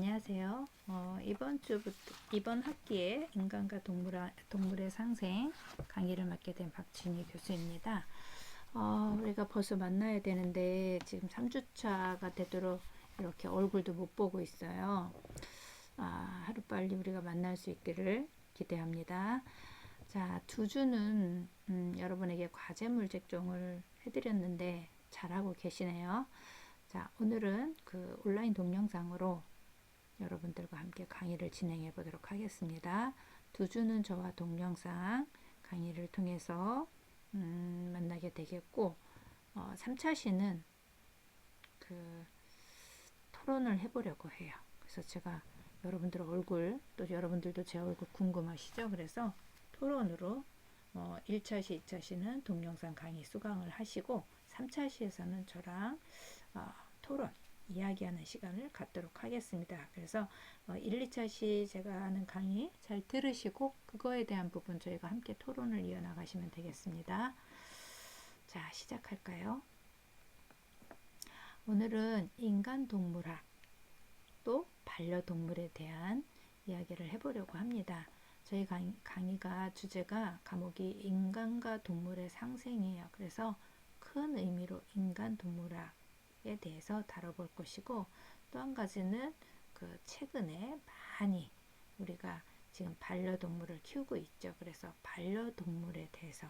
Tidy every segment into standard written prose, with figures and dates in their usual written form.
안녕하세요. 이번 학기에 인간과 동물의 상생 강의를 맡게 된 박진희 교수입니다. 우리가 벌써 만나야 되는데 지금 3주차가 되도록 이렇게 얼굴도 못 보고 있어요. 하루빨리 우리가 만날 수 있기를 기대합니다. 자, 2주는 여러분에게 과제 물제종을 해드렸는데 잘하고 계시네요. 자, 오늘은 그 온라인 동영상으로 여러분들과 함께 강의를 진행해 보도록 하겠습니다. 2주는 저와 동영상 강의를 통해서 만나게 되겠고, 3차 시는 그 토론을 해보려고 해요. 그래서 제가 여러분들 얼굴, 또 여러분들도 제 얼굴 궁금하시죠? 그래서 토론으로 1차 시, 2차 시는 동영상 강의 수강을 하시고 3차 시에서는 저랑 토론, 이야기하는 시간을 갖도록 하겠습니다. 그래서 1, 2차 시 제가 하는 강의 잘 들으시고 그거에 대한 부분 저희가 함께 토론을 이어나가시면 되겠습니다. 자, 시작할까요? 오늘은 인간 동물학 또 반려동물에 대한 이야기를 해보려고 합니다. 저희 강의가 주제가 과목이 인간과 동물의 상생이에요. 그래서 큰 의미로 인간 동물학에 대해서 다뤄볼 것이고, 또 한 가지는 그 최근에 많이 우리가 지금 반려동물을 키우고 있죠. 그래서 반려동물에 대해서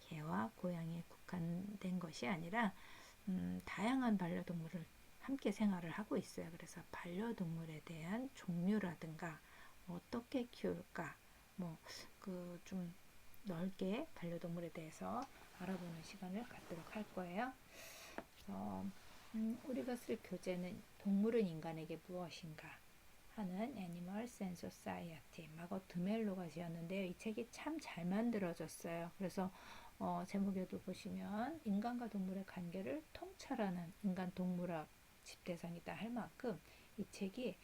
개와 고양이에 국한된 것이 아니라 다양한 반려동물을 함께 생활을 하고 있어요. 그래서 반려동물에 대한 종류라든가 어떻게 키울까, 뭐 그 좀 넓게 반려동물에 대해서 알아보는 시간을 갖도록 할 거예요. 그래서 우리가 쓸 교재는 동물은 인간에게 무엇인가 하는 Animals and Society, 마거 드멜로가 지었는데요. 이 책이 참 잘 만들어졌어요. 그래서 제목에도 보시면 인간과 동물의 관계를 통찰하는 인간 동물학 집대성이다 할 만큼 이 책이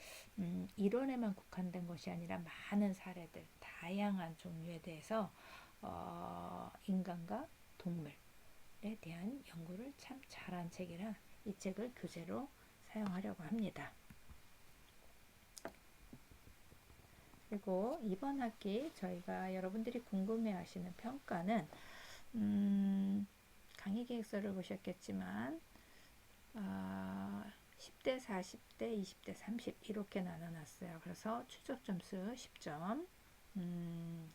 이론에만 국한된 것이 아니라 많은 사례들, 다양한 종류에 대해서 인간과 동물에 대한 연구를 참 잘한 책이라 이 책을 교재로 사용하려고 합니다. 그리고 이번 학기 저희가 여러분들이 궁금해하시는 평가는 강의 계획서를 보셨겠지만 10대, 40대, 20대, 30 이렇게 나눠놨어요. 그래서 출석 점수 10점.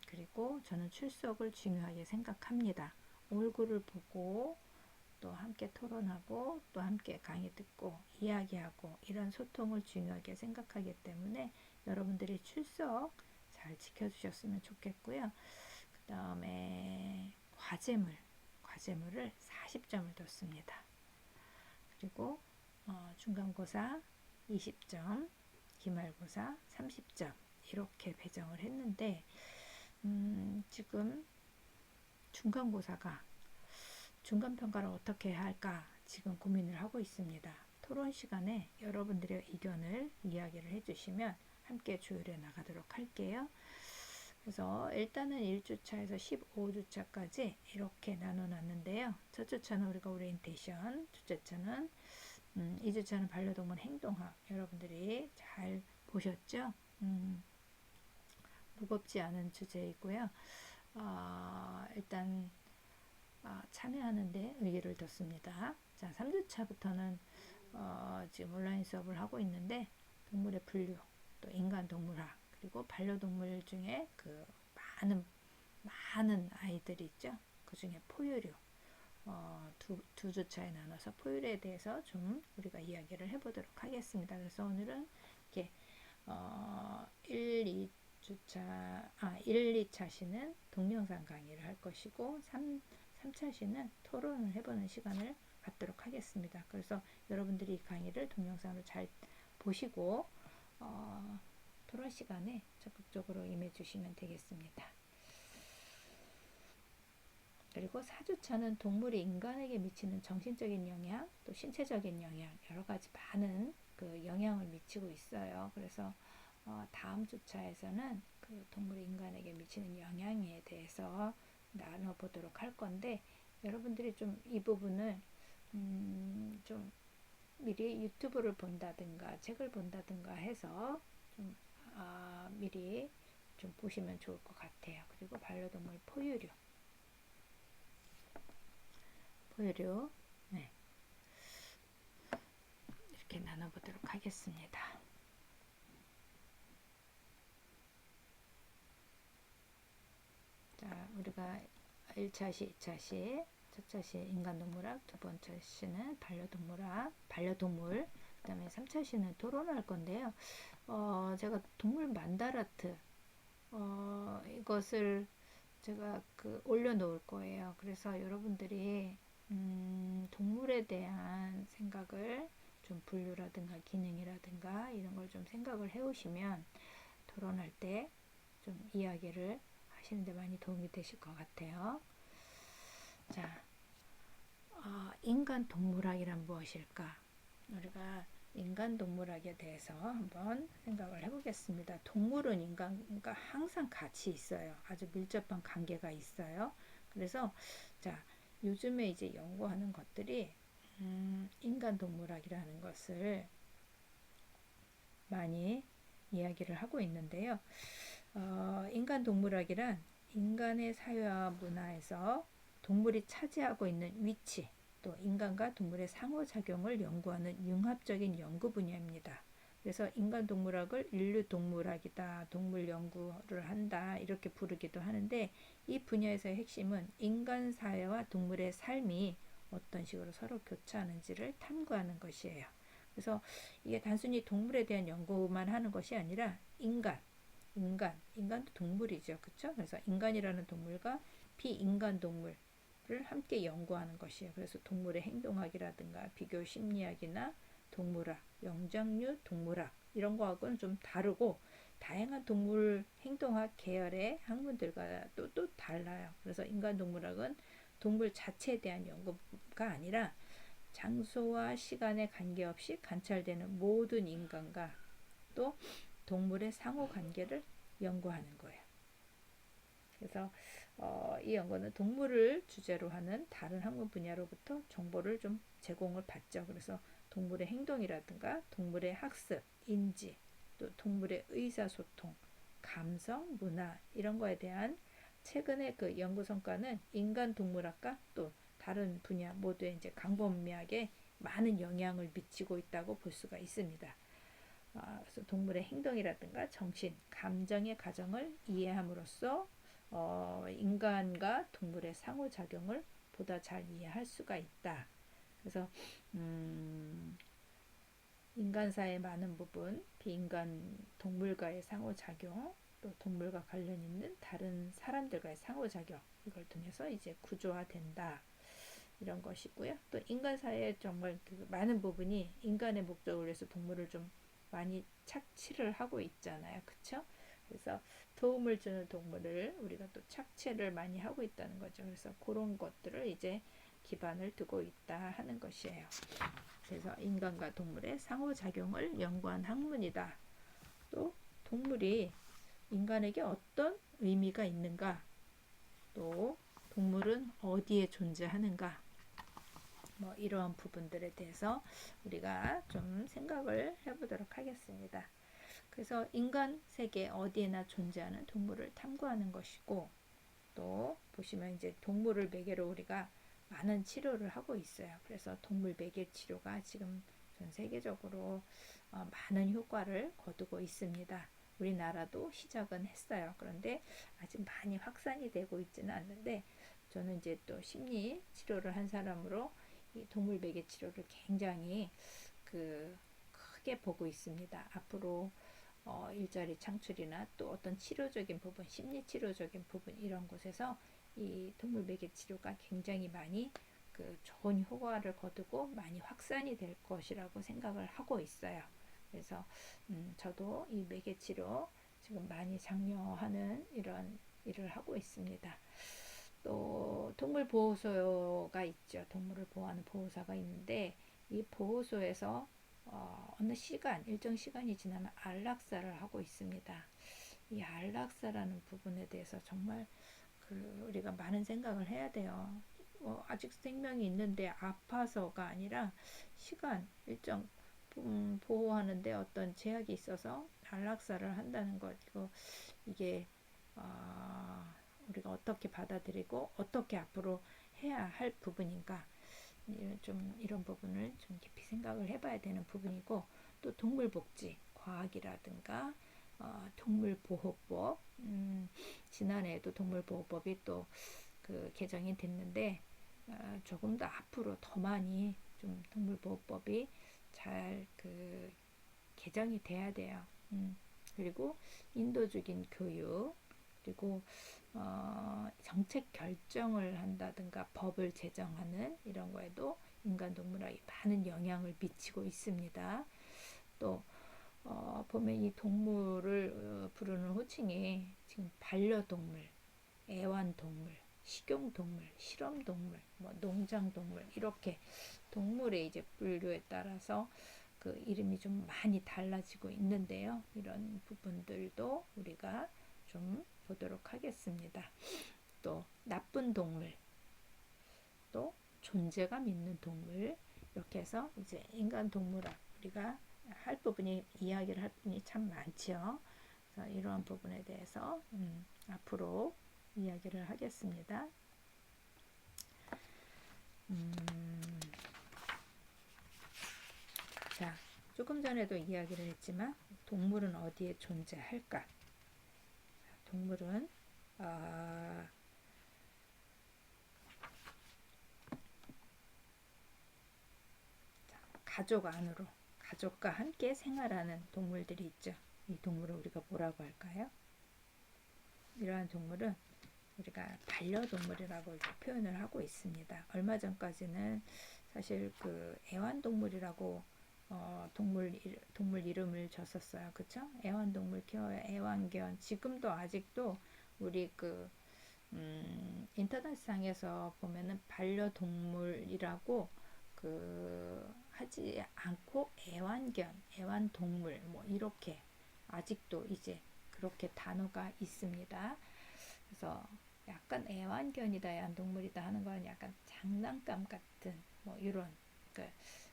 그리고 저는 출석을 중요하게 생각합니다. 얼굴을 보고 또 함께 토론하고 또 함께 강의 듣고 이야기하고 이런 소통을 중요하게 생각하기 때문에 여러분들이 출석 잘 지켜주셨으면 좋겠고요. 그 다음에 과제물을 40점을 뒀습니다. 그리고 중간고사 20점, 기말고사 30점 이렇게 배정을 했는데 지금 중간고사가 중간평가를 어떻게 해야 할까 지금 고민을 하고 있습니다. 토론 시간에 여러분들의 의견을 이야기를 해주시면 함께 조율해 나가도록 할게요. 그래서 일단은 1주차에서 15주차까지 이렇게 나눠놨는데요. 첫 주차는 우리가 오리엔테이션, 둘째 차는 2주차는 반려동물 행동학. 여러분들이 잘 보셨죠? 무겁지 않은 주제이고요. 일단 참여하는데 의의를 뒀습니다. 자, 3주차부터는 지금 온라인 수업을 하고 있는데 동물의 분류, 또 인간 동물학, 그리고 반려동물 중에 그 많은 아이들이 있죠. 그 중에 포유류 두 주차에 나눠서 포유류에 대해서 좀 우리가 이야기를 해보도록 하겠습니다. 그래서 오늘은 이렇게 1, 2차 시는 동영상 강의를 할 것이고 3차 시는 토론을 해보는 시간을 갖도록 하겠습니다. 그래서 여러분들이 이 강의를 동영상으로 잘 보시고 토론 시간에 적극적으로 임해 주시면 되겠습니다. 그리고 4주차는 동물이 인간에게 미치는 정신적인 영향, 또 신체적인 영향, 여러 가지 많은 그 영향을 미치고 있어요. 그래서 다음 주차에서는 그 동물이 인간에게 미치는 영향에 대해서 나눠보도록 할 건데, 여러분들이 좀 이 부분을 좀 미리 유튜브를 본다든가 책을 본다든가 해서 좀 미리 좀 보시면 좋을 것 같아요. 그리고 반려동물 포유류 네, 이렇게 나눠보도록 하겠습니다. 자, 우리가 1차시, 2차시, 첫 차시 인간동물학, 두 번째 시는 반려동물학, 반려동물, 그 다음에 3차시는 토론할 건데요. 제가 동물 만다라트, 이것을 제가 올려놓을 거예요. 그래서 여러분들이 동물에 대한 생각을 좀 분류라든가 기능이라든가 이런 걸 좀 생각을 해오시면 토론할 때 좀 이야기를 하시는데 많이 도움이 되실 것 같아요. 자, 인간 동물학이란 무엇일까? 우리가 인간 동물학에 대해서 한번 생각을 해보겠습니다. 동물은 인간과 항상 같이 있어요. 아주 밀접한 관계가 있어요. 그래서 자, 요즘에 이제 연구하는 것들이 인간 동물학이라는 것을 많이 이야기를 하고 있는데요. 인간 동물학이란 인간의 사회와 문화에서 동물이 차지하고 있는 위치, 또 인간과 동물의 상호작용을 연구하는 융합적인 연구 분야입니다. 그래서 인간 동물학을 인류 동물학이다, 동물 연구를 한다 이렇게 부르기도 하는데, 이 분야에서의 핵심은 인간 사회와 동물의 삶이 어떤 식으로 서로 교차하는지를 탐구하는 것이에요. 그래서 이게 단순히 동물에 대한 연구만 하는 것이 아니라 인간도 동물이죠. 그렇죠? 그래서 인간이라는 동물과 비인간 동물을 함께 연구하는 것이에요. 그래서 동물의 행동학이라든가 비교 심리학이나 동물학, 영장류 동물학 이런 거하고는 좀 다르고, 다양한 동물 행동학 계열의 학문들과 또 달라요. 그래서 인간 동물학은 동물 자체에 대한 연구가 아니라 장소와 시간에 관계없이 관찰되는 모든 인간과 또 동물의 상호 관계를 연구하는 거예요. 그래서 이 연구는 동물을 주제로 하는 다른 학문 분야로부터 정보를 좀 제공을 받죠. 그래서 동물의 행동이라든가 동물의 학습, 인지, 또 동물의 의사소통, 감성, 문화 이런 거에 대한 최근의 연구 성과는 인간 동물학과 또 다른 분야 모두에 이제 광범위하게 많은 영향을 미치고 있다고 볼 수가 있습니다. 그래서 동물의 행동이라든가 정신, 감정의 과정을 이해함으로써 인간과 동물의 상호작용을 보다 잘 이해할 수가 있다. 그래서 인간사의 많은 부분, 비인간 동물과의 상호작용, 또 동물과 관련 있는 다른 사람들과의 상호작용, 이걸 통해서 이제 구조화된다. 이런 것이고요. 또 인간사의 정말 많은 부분이 인간의 목적을 위해서 동물을 좀 많이 착취를 하고 있잖아요. 그쵸? 그래서 도움을 주는 동물을 우리가 또 착취를 많이 하고 있다는 거죠. 그래서 그런 것들을 이제 기반을 두고 있다 하는 것이에요. 그래서 인간과 동물의 상호작용을 연구한 학문이다. 또 동물이 인간에게 어떤 의미가 있는가, 또 동물은 어디에 존재하는가, 뭐 이러한 부분들에 대해서 우리가 좀 생각을 해보도록 하겠습니다. 그래서 인간 세계 어디에나 존재하는 동물을 탐구하는 것이고, 또 보시면 이제 동물을 매개로 우리가 많은 치료를 하고 있어요. 그래서 동물 매개 치료가 지금 전 세계적으로 많은 효과를 거두고 있습니다. 우리나라도 시작은 했어요. 그런데 아직 많이 확산이 되고 있지는 않는데, 저는 이제 또 심리 치료를 한 사람으로 이 동물 매개 치료를 굉장히 크게 보고 있습니다. 앞으로 일자리 창출이나 또 어떤 치료적인 부분, 심리 치료적인 부분 이런 곳에서 이 동물 매개 치료가 굉장히 많이 좋은 효과를 거두고 많이 확산이 될 것이라고 생각을 하고 있어요. 그래서 저도 이 매개 치료 지금 많이 장려하는 이런 일을 하고 있습니다. 또 동물 보호소가 있죠. 동물을 보호하는 보호사가 있는데, 이 보호소에서 어느 시간, 일정 시간이 지나면 안락사를 하고 있습니다. 이 안락사라는 부분에 대해서 정말 우리가 많은 생각을 해야 돼요. 아직 생명이 있는데 아파서가 아니라 시간 일정 보호하는데 어떤 제약이 있어서 안락사를 한다는 것. 이게 우리가 어떻게 받아들이고 어떻게 앞으로 해야 할 부분인가, 좀 이런 부분을 좀 깊이 생각을 해봐야 되는 부분이고, 또 동물복지 과학이라든가 동물보호법, 지난해에도 동물보호법이 또 그 개정이 됐는데, 조금 더 앞으로 더 많이 좀 동물보호법이 잘 개정이 돼야 돼요. 그리고 인도적인 교육, 그리고 정책 결정을 한다든가 법을 제정하는 이런 거에도 인간 동물학이 많은 영향을 미치고 있습니다. 또 보면 이 동물을 부르는 호칭이 지금 반려동물, 애완동물, 식용동물, 실험동물, 뭐 농장동물, 이렇게 동물의 이제 분류에 따라서 그 이름이 좀 많이 달라지고 있는데요. 이런 부분들도 우리가 좀 보도록 하겠습니다. 또 나쁜 동물, 또 존재감 있는 동물, 이렇게 해서 이제 인간 동물학 우리가 할 부분이, 이야기를 할 부분이 참 많죠. 그래서 이러한 부분에 대해서 앞으로 이야기를 하겠습니다. 자, 조금 전에도 이야기를 했지만 동물은 어디에 존재할까? 동물은 가족 안으로, 가족과 함께 생활하는 동물들이 있죠. 이 동물을 우리가 뭐라고 할까요? 이러한 동물은 우리가 반려동물이라고 이렇게 표현을 하고 있습니다. 얼마 전까지는 사실 그 애완동물이라고 동물 이름을 줬었어요. 그쵸? 애완동물 키워요. 애완견. 지금도 아직도 우리 인터넷상에서 보면은 반려동물이라고 하지 않고 애완견, 애완동물 뭐 이렇게 아직도 이제 그렇게 단어가 있습니다. 그래서 약간 애완견이다, 애완동물이다 하는 건 약간 장난감 같은 뭐 이런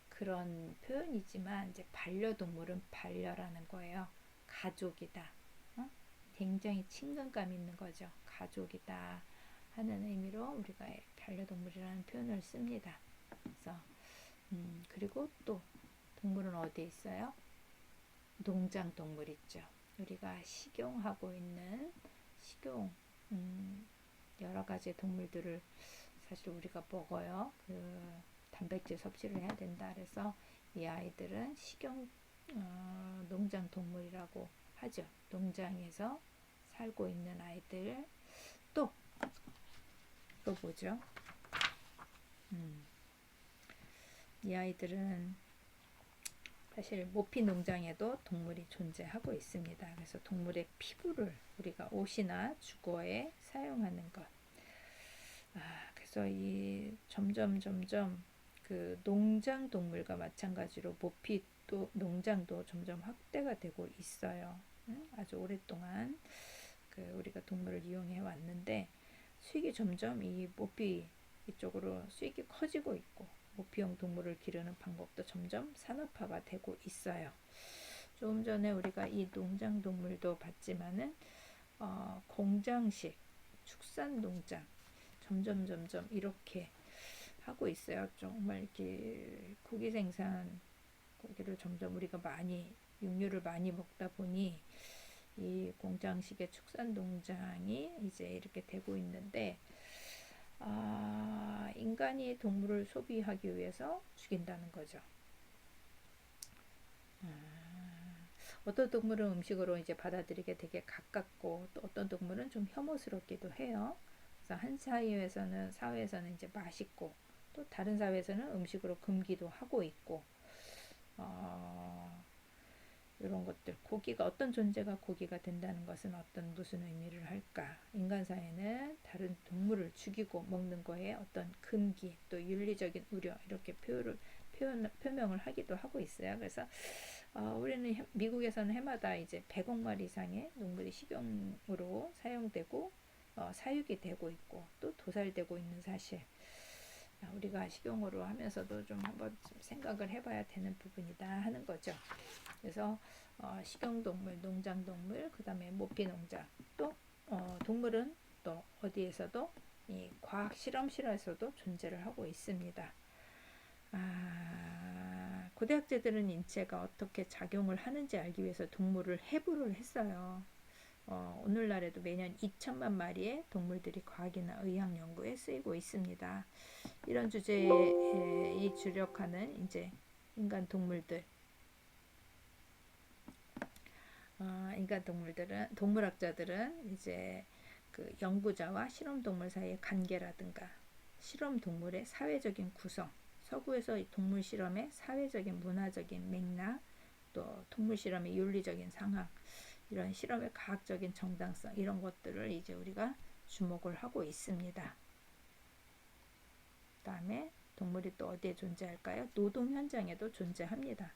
그런 표현이지만, 이제 반려동물은 반려라는 거예요. 가족이다. 굉장히 친근감 있는 거죠. 가족이다 하는 의미로 우리가 반려동물이라는 표현을 씁니다. 그래서 그리고 또 동물은 어디에 있어요? 농장 동물 있죠. 우리가 식용하고 있는 식용 여러 가지 동물들을 사실 우리가 먹어요. 단백질 섭취를 해야 된다. 그래서 이 아이들은 식용 농장 동물이라고 하죠. 농장에서 살고 있는 아이들. 또 뭐죠? 이 아이들은 사실 모피 농장에도 동물이 존재하고 있습니다. 그래서 동물의 피부를 우리가 옷이나 주거에 사용하는 것. 그래서 이 점점 그 농장 동물과 마찬가지로 모피 또 농장도 점점 확대가 되고 있어요. 아주 오랫동안 우리가 동물을 이용해 왔는데 수익이 점점 이 모피 이쪽으로 수익이 커지고 있고, 모피용 동물을 기르는 방법도 점점 산업화가 되고 있어요. 조금 전에 우리가 이 농장 동물도 봤지만은 공장식 축산 농장 점점 이렇게 하고 있어요. 정말 이렇게 고기 생산, 고기를 점점 우리가 많이 육류를 많이 먹다 보니 이 공장식의 축산 농장이 이제 이렇게 되고 있는데, 인간이 동물을 소비하기 위해서 죽인다는 거죠. 어떤 동물은 음식으로 이제 받아들이게 되게 가깝고, 또 어떤 동물은 좀 혐오스럽기도 해요. 그래서 한 사회에서는 이제 맛있고, 또 다른 사회에서는 음식으로 금기도 하고 있고, 이런 것들, 고기가 어떤 존재가 고기가 된다는 것은 무슨 의미를 할까? 인간 사회는 다른 동물을 죽이고 먹는 거에 어떤 금기, 또 윤리적인 우려, 이렇게 표명을 하기도 하고 있어요. 그래서 우리는 미국에서는 해마다 이제 100억 마리 이상의 동물이 식용으로 사용되고 사육이 되고 있고 또 도살되고 있는 사실. 우리가 식용으로 하면서도 좀 한번 좀 생각을 해봐야 되는 부분이다 하는 거죠. 그래서 식용동물, 농장동물, 그 다음에 모피농장, 또 동물은 또 어디에서도 이 과학 실험실에서도 존재를 하고 있습니다. 고대학자들은 인체가 어떻게 작용을 하는지 알기 위해서 동물을 해부를 했어요. 오늘날에도 매년 2천만 마리의 동물들이 과학이나 의학 연구에 쓰이고 있습니다. 이런 주제에 주력하는 이제 인간 동물들, 인간 동물들은 동물학자들은 이제 그 연구자와 실험 동물 사이의 관계라든가 실험 동물의 사회적인 구성, 서구에서 동물 실험의 사회적인 문화적인 맥락, 또 동물 실험의 윤리적인 상황, 이런 실험의 과학적인 정당성 이런 것들을 이제 우리가 주목을 하고 있습니다. 그다음에 동물이 또 어디에 존재할까요? 노동 현장에도 존재합니다.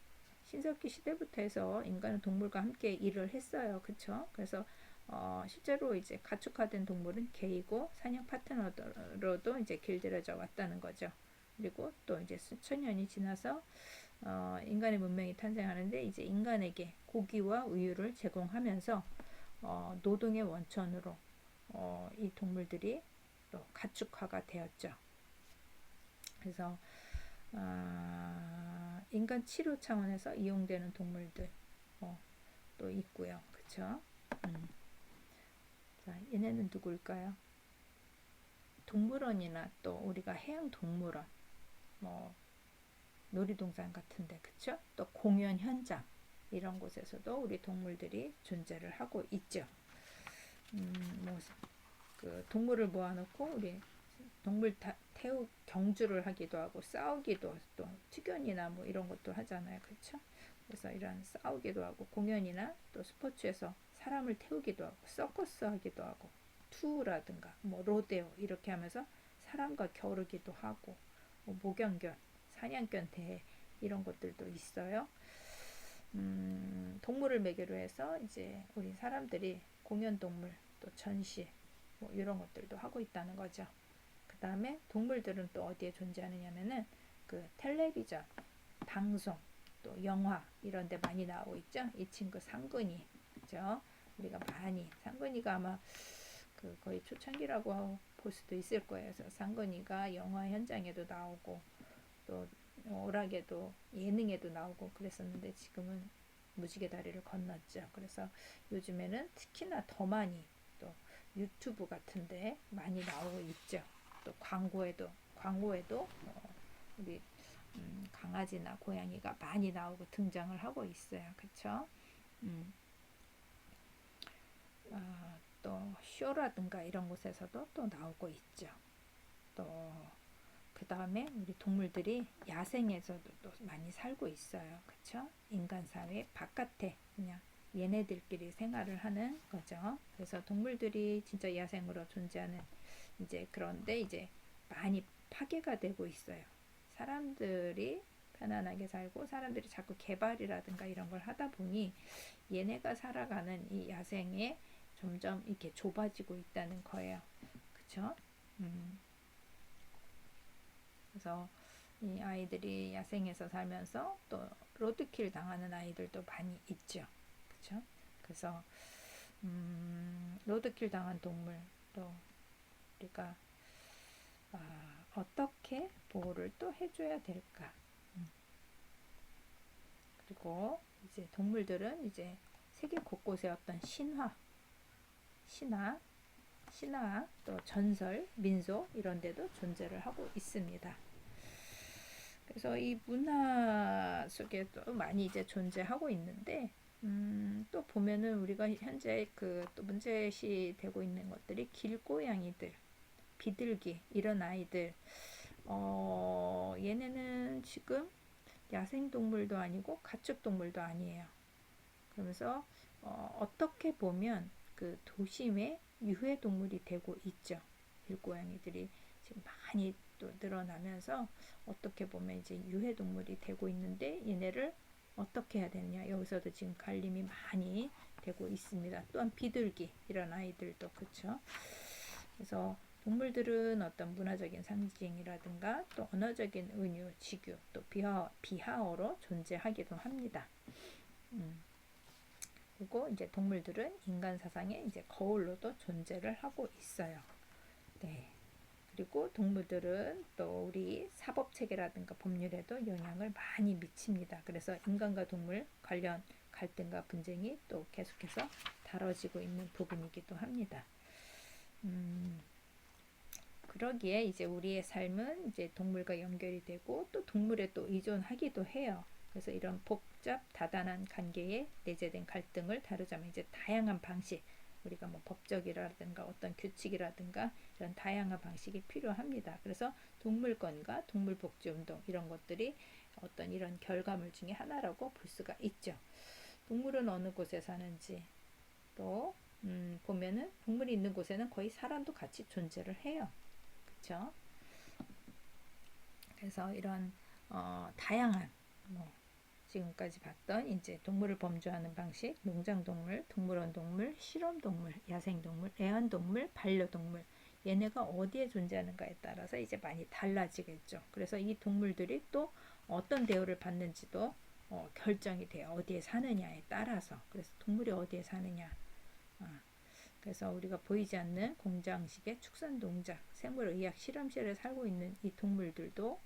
신석기 시대부터 해서 인간은 동물과 함께 일을 했어요. 그렇죠? 그래서 실제로 이제 가축화된 동물은 개이고 사냥 파트너로도 이제 길들여져 왔다는 거죠. 그리고 또 이제 수천 년이 지나서 인간의 문명이 탄생하는데 이제 인간에게 고기와 우유를 제공하면서 노동의 원천으로 이 동물들이 또 가축화가 되었죠. 그래서 인간 치료 차원에서 이용되는 동물들 또 있고요. 그렇죠? 자, 얘네는 누구일까요? 동물원이나 또 우리가 해양 동물원, 뭐 놀이동산 같은데, 그렇죠? 또 공연 현장 이런 곳에서도 우리 동물들이 존재를 하고 있죠. 그 동물을 모아놓고 우리 동물 태우 경주를 하기도 하고 싸우기도 또 투견이나 뭐 이런 것도 하잖아요. 그렇죠? 그래서 이런 싸우기도 하고 공연이나 또 스포츠에서 사람을 태우기도 하고 서커스 하기도 하고 투라든가 뭐 로데오 이렇게 하면서 사람과 겨루기도 하고 뭐 목연견, 사냥견 대회 이런 것들도 있어요. 동물을 매개로 해서 이제 우리 사람들이 공연 동물 또 전시 뭐 이런 것들도 하고 있다는 거죠. 그 다음에 동물들은 또 어디에 존재하느냐면은 그 텔레비전, 방송, 또 영화 이런 데 많이 나오고 있죠. 이 친구 상근이, 그죠? 우리가 많이 상근이가 아마 그 거의 초창기라고 볼 수도 있을 거예요. 그래서 상근이가 영화 현장에도 나오고 또 오락에도 예능에도 나오고 그랬었는데 지금은 무지개 다리를 건넜죠. 그래서 요즘에는 특히나 더 많이 또 유튜브 같은데 많이 나오고 있죠. 또 광고에도 우리 강아지나 고양이가 많이 나오고 등장을 하고 있어요. 그렇죠? 또 쇼라든가 이런 곳에서도 또 나오고 있죠. 또 그 다음에 우리 동물들이 야생에서도 또 많이 살고 있어요. 그렇죠? 인간 사회 바깥에 그냥 얘네들끼리 생활을 하는 거죠. 그래서 동물들이 진짜 야생으로 존재하는 이제 그런데 이제 많이 파괴가 되고 있어요. 사람들이 편안하게 살고 사람들이 자꾸 개발이라든가 이런 걸 하다 보니 얘네가 살아가는 이 야생에 점점 이렇게 좁아지고 있다는 거예요. 그쵸? 그래서 이 아이들이 야생에서 살면서 또 로드킬 당하는 아이들도 많이 있죠. 그쵸? 그래서 로드킬 당한 동물 또 우리가 어떻게 보호를 또 해줘야 될까? 그리고 이제 동물들은 이제 세계 곳곳에 어떤 신화, 또 전설, 민속 이런 데도 존재를 하고 있습니다. 그래서 이 문화 속에도 많이 이제 존재하고 있는데 또 보면은 우리가 현재 그 또 문제시 되고 있는 것들이 길고양이들, 비둘기 이런 아이들 얘네는 지금 야생동물도 아니고 가축동물도 아니에요. 그러면서 어떻게 보면 그 도심의 유해동물이 되고 있죠. 길고양이들이 지금 많이 또 늘어나면서 어떻게 보면 이제 유해동물이 되고 있는데 얘네를 어떻게 해야 되느냐 여기서도 지금 갈림이 많이 되고 있습니다. 또한 비둘기 이런 아이들도 그렇죠. 그래서 동물들은 어떤 문화적인 상징이라든가 또 언어적인 은유, 직유, 또 비하어로 존재하기도 합니다. 그리고 이제 동물들은 인간 사상의 이제 거울로도 존재를 하고 있어요. 네. 그리고 동물들은 또 우리 사법 체계라든가 법률에도 영향을 많이 미칩니다. 그래서 인간과 동물 관련 갈등과 분쟁이 또 계속해서 다뤄지고 있는 부분이기도 합니다. 그러기에 이제 우리의 삶은 이제 동물과 연결이 되고 또 동물에 또 의존하기도 해요. 그래서 이런 복잡 다단한 관계에 내재된 갈등을 다루자면 이제 다양한 방식, 우리가 뭐 법적이라든가 어떤 규칙이라든가 이런 다양한 방식이 필요합니다. 그래서 동물권과 동물복지운동 이런 것들이 어떤 이런 결과물 중에 하나라고 볼 수가 있죠. 동물은 어느 곳에 사는지 또 보면은 동물이 있는 곳에는 거의 사람도 같이 존재를 해요. 그렇죠? 그래서 이런 다양한 뭐 지금까지 봤던 이제 동물을 범주하는 방식, 농장동물, 동물원동물, 실험동물, 야생동물, 애완동물, 반려동물 얘네가 어디에 존재하는가에 따라서 이제 많이 달라지겠죠. 그래서 이 동물들이 또 어떤 대우를 받는지도 결정이 돼요. 어디에 사느냐에 따라서. 그래서 동물이 어디에 사느냐. 그래서 우리가 보이지 않는 공장식의 축산농장, 생물의학 실험실에 살고 있는 이 동물들도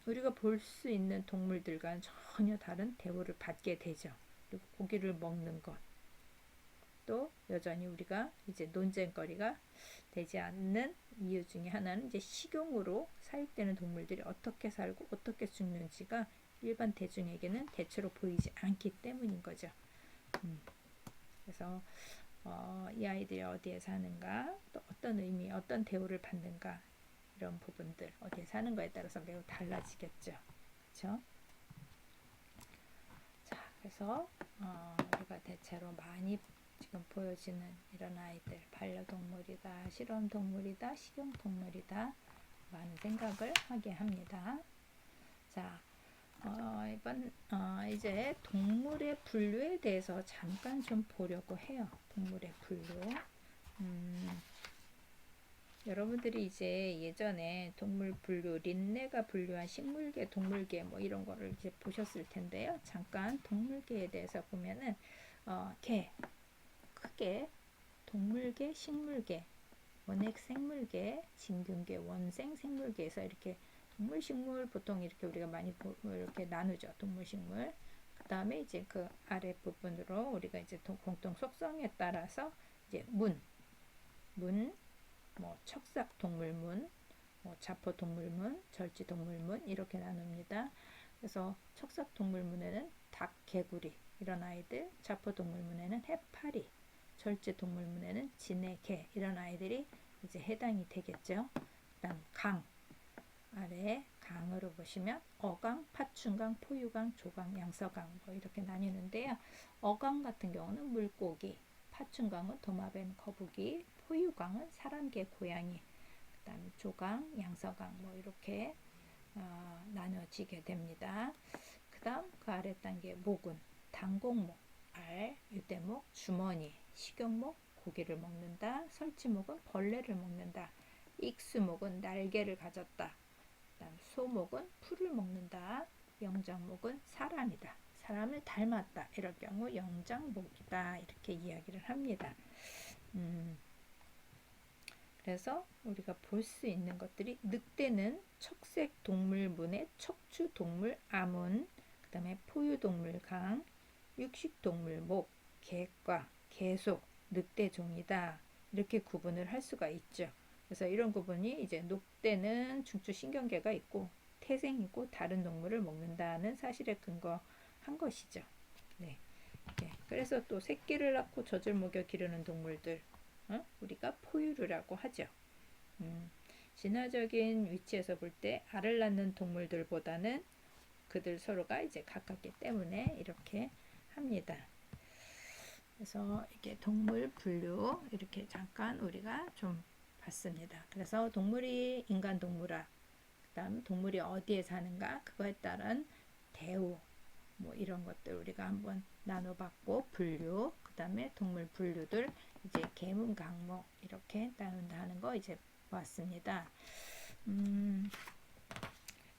우리가 볼 수 있는 동물들과는 전혀 다른 대우를 받게 되죠. 그리고 고기를 먹는 것, 또 여전히 우리가 이제 논쟁거리가 되지 않는 이유 중에 하나는 이제 식용으로 사육되는 동물들이 어떻게 살고 어떻게 죽는지가 일반 대중에게는 대체로 보이지 않기 때문인 거죠. 그래서 이 아이들이 어디에 사는가, 또 어떤 의미, 어떤 대우를 받는가 이런 부분들 어디에 사는 거에 따라서 매우 달라지겠죠. 그렇죠? 자, 그래서 우리가 대체로 많이 지금 보여지는 이런 아이들 반려동물이다, 실험동물이다, 식용동물이다 많은 생각을 하게 합니다. 자, 이번 이제 동물의 분류에 대해서 잠깐 좀 보려고 해요. 동물의 분류. 여러분들이 이제 예전에 동물 분류, 린네가 분류한 식물계, 동물계 뭐 이런 거를 이제 보셨을 텐데요. 잠깐 동물계에 대해서 보면은 개 크게 동물계, 식물계, 원핵 생물계, 진균계, 원생 생물계에서 이렇게 동물, 식물 보통 이렇게 우리가 많이 이렇게 나누죠. 동물, 식물. 그 다음에 이제 그 아래 부분으로 우리가 이제 공통 속성에 따라서 이제 문, 뭐 척삭동물문, 뭐 자포동물문, 절지동물문 이렇게 나눕니다. 그래서 척삭동물문에는 닭, 개구리 이런 아이들, 자포동물문에는 해파리, 절지동물문에는 진해, 개 이런 아이들이 이제 해당이 되겠죠. 그다음 강 아래 강으로 보시면 어강, 파충강, 포유강, 조강, 양서강 뭐 이렇게 나뉘는데요. 어강 같은 경우는 물고기, 파충강은 도마뱀, 거북이, 포유강은 사람, 개, 고양이, 그다음 조강, 양서강 뭐 이렇게 나눠지게 됩니다. 그다음 그 아래 단계 목은 당곡목, 알, 유대목, 주머니, 식용목, 고기를 먹는다. 설치목은 벌레를 먹는다. 익수목은 날개를 가졌다. 그다음 소목은 풀을 먹는다. 영장목은 사람이다. 사람을 닮았다. 이럴 경우 영장목이다. 이렇게 이야기를 합니다. 그래서 우리가 볼 수 있는 것들이 늑대는 척색 동물문의 척추 동물 아문, 그 다음에 포유 동물 강, 육식 동물 목, 개과, 개속, 늑대종이다. 이렇게 구분을 할 수가 있죠. 그래서 이런 구분이 이제 늑대는 중추신경계가 있고 태생이고 다른 동물을 먹는다는 사실에 근거한 것이죠. 네. 그래서 또 새끼를 낳고 젖을 먹여 기르는 동물들 우리가 포유류라고 하죠. 진화적인 위치에서 볼 때 알을 낳는 동물들보다는 그들 서로가 이제 가깝기 때문에 이렇게 합니다. 그래서 이게 동물 분류 이렇게 잠깐 우리가 좀 봤습니다. 그래서 동물이 인간 동물화, 그다음 동물이 어디에 사는가 그거에 따른 대우, 뭐 이런 것들 우리가 한번 나눠봤고, 분류, 그 다음에 동물 분류들, 이제 계문 강목 이렇게 나눈다는 거 이제 보았습니다.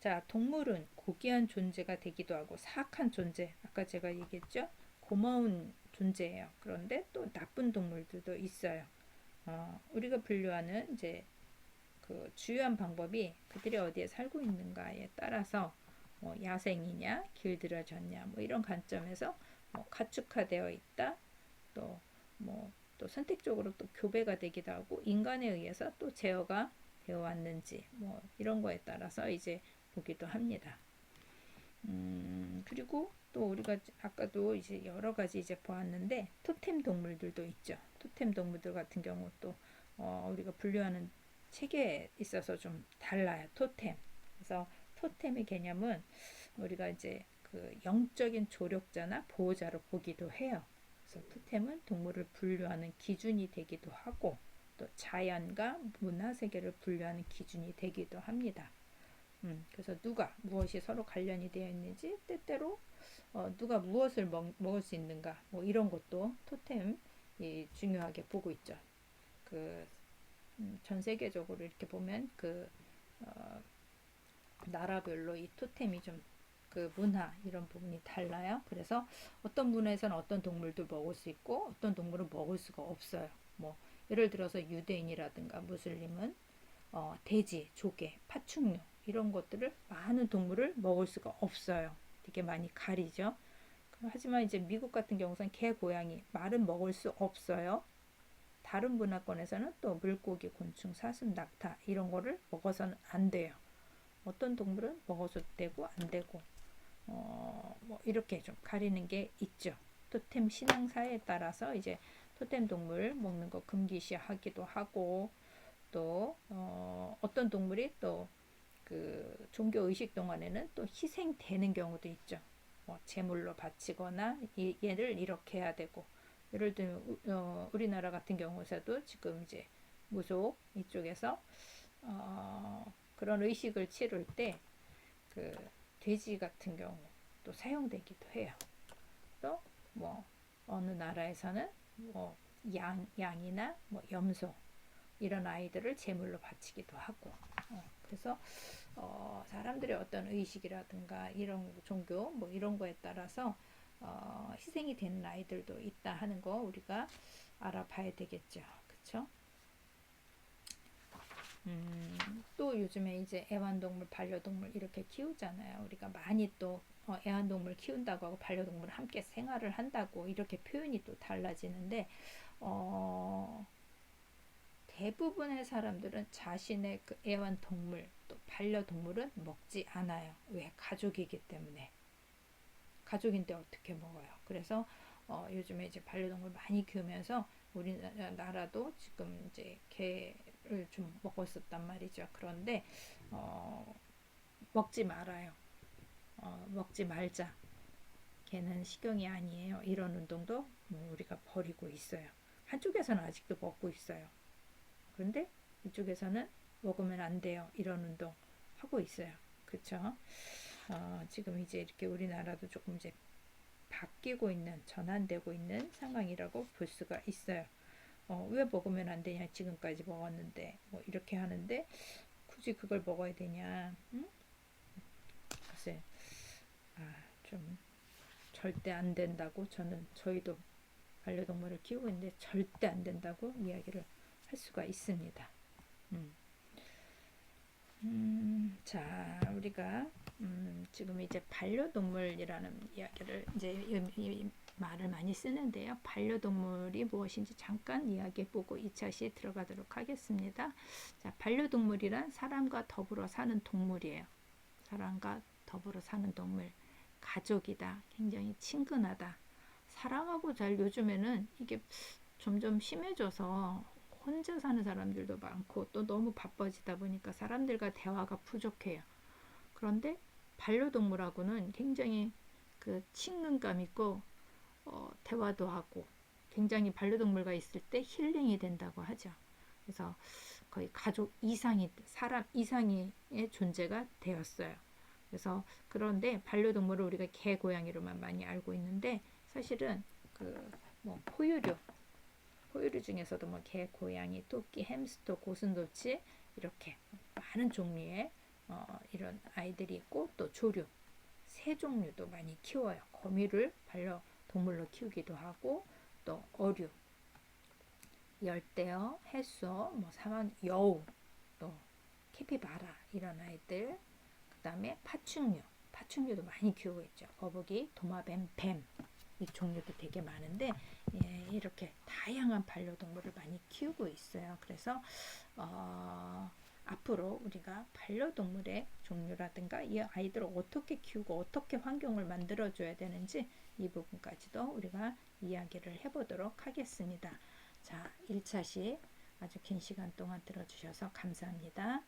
자, 동물은 고귀한 존재가 되기도 하고 사악한 존재, 아까 제가 얘기했죠? 고마운 존재예요. 그런데 또 나쁜 동물들도 있어요. 우리가 분류하는 이제 그 주요한 방법이 그들이 어디에 살고 있는가에 따라서 뭐 야생이냐, 길들여졌냐, 뭐 이런 관점에서 뭐 가축화되어 있다, 또 뭐 또 선택적으로 또 교배가 되기도 하고 인간에 의해서 또 제어가 되어 왔는지 뭐 이런 거에 따라서 이제 보기도 합니다. 그리고 또 우리가 아까도 이제 여러 가지 이제 보았는데 토템 동물들도 있죠. 토템 동물들 같은 경우 또 우리가 분류하는 체계에 있어서 좀 달라요. 토템. 그래서 토템의 개념은 우리가 이제 그 영적인 조력자나 보호자로 보기도 해요. 그래서 토템은 동물을 분류하는 기준이 되기도 하고 또 자연과 문화 세계를 분류하는 기준이 되기도 합니다. 그래서 누가 무엇이 서로 관련이 되어 있는지 때때로 누가 무엇을 먹을 수 있는가 뭐 이런 것도 토템이 중요하게 보고 있죠. 그 전 세계적으로 이렇게 보면 그 나라별로 이 토템이 좀 그 문화 이런 부분이 달라요. 그래서 어떤 문화에서는 어떤 동물도 먹을 수 있고 어떤 동물은 먹을 수가 없어요. 뭐 예를 들어서 유대인이라든가 무슬림은 돼지, 조개, 파충류 이런 것들을 많은 동물을 먹을 수가 없어요. 되게 많이 가리죠. 하지만 이제 미국 같은 경우는 개, 고양이, 말은 먹을 수 없어요. 다른 문화권에서는 또 물고기, 곤충, 사슴, 낙타 이런 거를 먹어서는 안 돼요. 어떤 동물은 먹어도 되고 안 되고 뭐 이렇게 좀 가리는 게 있죠. 토템 신앙사에 따라서 이제 토템 동물 먹는 거 금기시하기도 하고 또 어떤 동물이 또 그 종교 의식 동안에는 또 희생되는 경우도 있죠. 뭐 제물로 바치거나 얘를 이렇게 해야 되고 예를 들면 우리나라 같은 경우에도 지금 이제 무속 이쪽에서 그런 의식을 치를 때 그 돼지 같은 경우 또 사용되기도 해요. 또 뭐 어느 나라에서는 뭐 양이나 뭐 염소 이런 아이들을 제물로 바치기도 하고 그래서 사람들의 어떤 의식이라든가 이런 종교 뭐 이런 거에 따라서 희생이 되는 아이들도 있다 하는 거 우리가 알아봐야 되겠죠. 그렇죠? 또 요즘에 이제 애완동물, 반려동물 이렇게 키우잖아요. 우리가 많이 또 애완동물 키운다고 하고 반려동물 함께 생활을 한다고 이렇게 표현이 또 달라지는데 대부분의 사람들은 자신의 그 애완동물 또 반려동물은 먹지 않아요. 왜? 가족이기 때문에. 가족인데 어떻게 먹어요? 그래서 요즘에 이제 반려동물 많이 키우면서 우리나라도 지금 이제 개를 좀 먹었었단 말이죠. 그런데 먹지 말아요. 먹지 말자. 개는 식용이 아니에요. 이런 운동도 우리가 벌이고 있어요. 한쪽에서는 아직도 먹고 있어요. 그런데 이쪽에서는 먹으면 안 돼요. 이런 운동 하고 있어요. 그렇죠? 지금 이제 이렇게 우리나라도 조금 이제 바뀌고 있는 전환되고 있는 상황이라고 볼 수가 있어요. 왜 먹으면 안 되냐? 지금까지 먹었는데 뭐 이렇게 하는데 굳이 그걸 먹어야 되냐? 응? 글쎄, 좀 절대 안 된다고 저희도 반려동물을 키우고 있는데 절대 안 된다고 이야기를 할 수가 있습니다. 자, 우리가 지금 이제 반려동물이라는 이야기를 이제 이 말을 많이 쓰는데요. 반려동물이 무엇인지 잠깐 이야기해보고 2차 시에 들어가도록 하겠습니다. 자, 반려동물이란 사람과 더불어 사는 동물이에요. 사람과 더불어 사는 동물. 가족이다. 굉장히 친근하다. 사람하고 잘 요즘에는 이게 점점 심해져서 혼자 사는 사람들도 많고 또 너무 바빠지다 보니까 사람들과 대화가 부족해요. 그런데 반려동물하고는 굉장히 그 친근감 있고 대화도 하고 굉장히 반려동물과 있을 때 힐링이 된다고 하죠. 그래서 거의 가족 이상이 사람 이상의 존재가 되었어요. 그래서 그런데 반려동물을 우리가 개, 고양이로만 많이 알고 있는데 사실은 그 뭐 포유류 중에서도 뭐 개, 고양이, 토끼, 햄스터, 고슴도치 이렇게 많은 종류의 이런 아이들이 있고 또 조류, 새 종류도 많이 키워요. 거미를 반려동물로 키우기도 하고 또 어류, 열대어, 해수어, 뭐 사막 여우, 또 캐피바라 이런 아이들, 그다음에 파충류도 많이 키우고 있죠. 거북이, 도마뱀, 뱀. 이 종류도 되게 많은데 예, 이렇게 다양한 반려동물을 많이 키우고 있어요. 그래서 앞으로 우리가 반려동물의 종류라든가 이 아이들을 어떻게 키우고 어떻게 환경을 만들어줘야 되는지 이 부분까지도 우리가 이야기를 해보도록 하겠습니다. 자, 1차시 아주 긴 시간 동안 들어주셔서 감사합니다.